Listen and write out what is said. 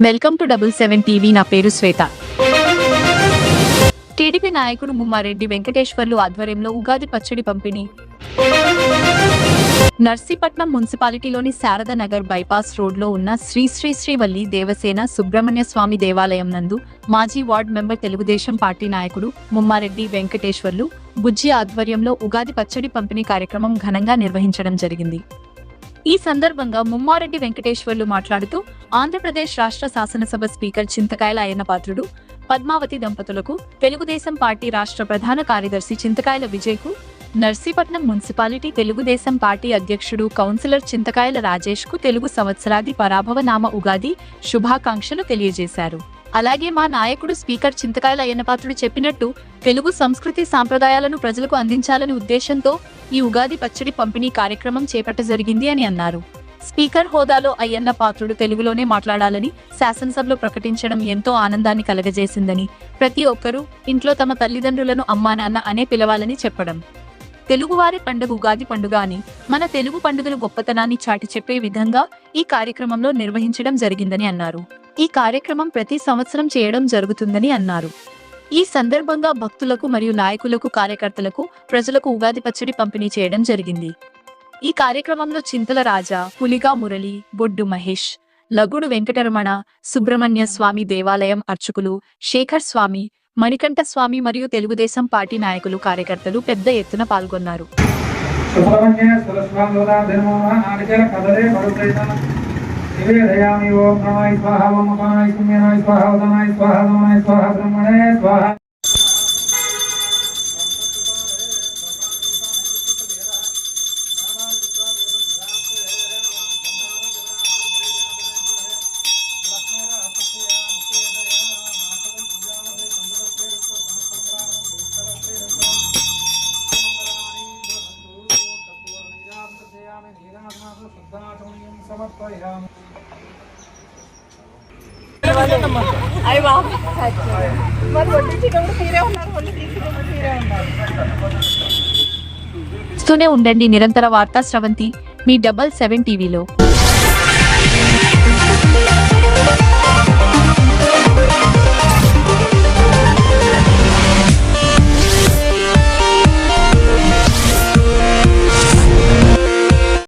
Welcome to 77 TV. నా పేరు శ్వేత. TDP నాయకుడు ముమ్మారెడ్డి వెంకటేశ్వర్లు ఆధ్వర్యంలో ఉగాది పచ్చడి పంపిణీ. నర్సీపట్నం మున్సిపాలిటీలోని శారద నగర్ బైపాస్ రోడ్లో ఉన్న శ్రీ శ్రీ శ్రీవల్లి దేవసేన సుబ్రహ్మణ్య స్వామి దేవాలయం నందు మాజీ వార్డ్ మెంబర్ తెలుగుదేశం పార్టీ నాయకుడు ముమ్మారెడ్డి వెంకటేశ్వర్లు బుజ్జి ఆధ్వర్యంలో ఉగాది పచ్చడి పంపిణీ కార్యక్రమం ఘనంగా నిర్వహించడం జరిగింది. ఈ సందర్భంగా ముమ్మారెడ్డి వెంకటేశ్వర్లు మాట్లాడుతూ ఆంధ్రప్రదేశ్ రాష్ట్ర శాసనసభ స్పీకర్ చింతకాయల అయ్యన్న పాత్రుడు పద్మావతి దంపతులకు, తెలుగుదేశం పార్టీ రాష్ట్ర ప్రధాన కార్యదర్శి చింతకాయల విజయ్కు, నర్సీపట్నం మున్సిపాలిటీ తెలుగుదేశం పార్టీ అధ్యక్షుడు కౌన్సిలర్ చింతకాయల రాజేష్ కు తెలుగు సంవత్సరాది పరాభవ నామ ఉగాది శుభాకాంక్షలు తెలియజేశారు. అలాగే మా నాయకుడు స్పీకర్ చింతకాయల అయ్యన్న పాత్రుడు చెప్పినట్టు తెలుగు సంస్కృతి సాంప్రదాయాలను ప్రజలకు అందించాలని ఉద్దేశంతో ఈ ఉగాది పచ్చడి పంపిణీ కార్యక్రమం చేపట్ట జరిగింది అని అన్నారు. స్పీకర్ హోదాలో అయ్యన్న పాత్రుడు తెలుగులోనే మాట్లాడాలని శాసనసభలో ప్రకటించడం ఎంతో ఆనందాన్ని కలగజేసిందని, ప్రతి ఒక్కరూ ఇంట్లో తమ తల్లిదండ్రులను అమ్మా నాన్న అనే పిలవాలని చెప్పడం, తెలుగువారి పండుగ ఉగాది పండుగ అని మన తెలుగు పండుగల గొప్పతనాన్ని చాటి చెప్పే విధంగా ఈ కార్యక్రమంలో నిర్వహించడం జరిగిందని అన్నారు. ఈ కార్యక్రమం ప్రతి సంవత్సరం చేయడం జరుగుతుందని అన్నారు. ఈ సందర్భంగా భక్తులకు మరియు నాయకులకు, కార్యకర్తలకు, ప్రజలకు ఉగాది పచ్చడి పంపిణీ చేయడం జరిగింది. ఈ కార్యక్రమంలో చింతల రాజా, పులిగా మురళి, బొడ్డు మహేష్, లగుడు వెంకటరమణ, సుబ్రహ్మణ్య స్వామి దేవాలయం అర్చకులు శేఖర్ స్వామి, మణికంఠ స్వామి మరియు తెలుగుదేశం పార్టీ నాయకులు, కార్యకర్తలు పెద్ద ఎత్తున పాల్గొన్నారు. ఓం ప్రణాయ స్వాహ, ఓం అపానాయ పుణ్యనాయ స్వాహ, ఉదనాయ స్వాహ, దమనాయ స్వాహ, బ్రహ్మణే స్వాహ. చూస్తూనే ఉండండి నిరంతర వార్తా స్రవంతి మీ 77 టీవీలో.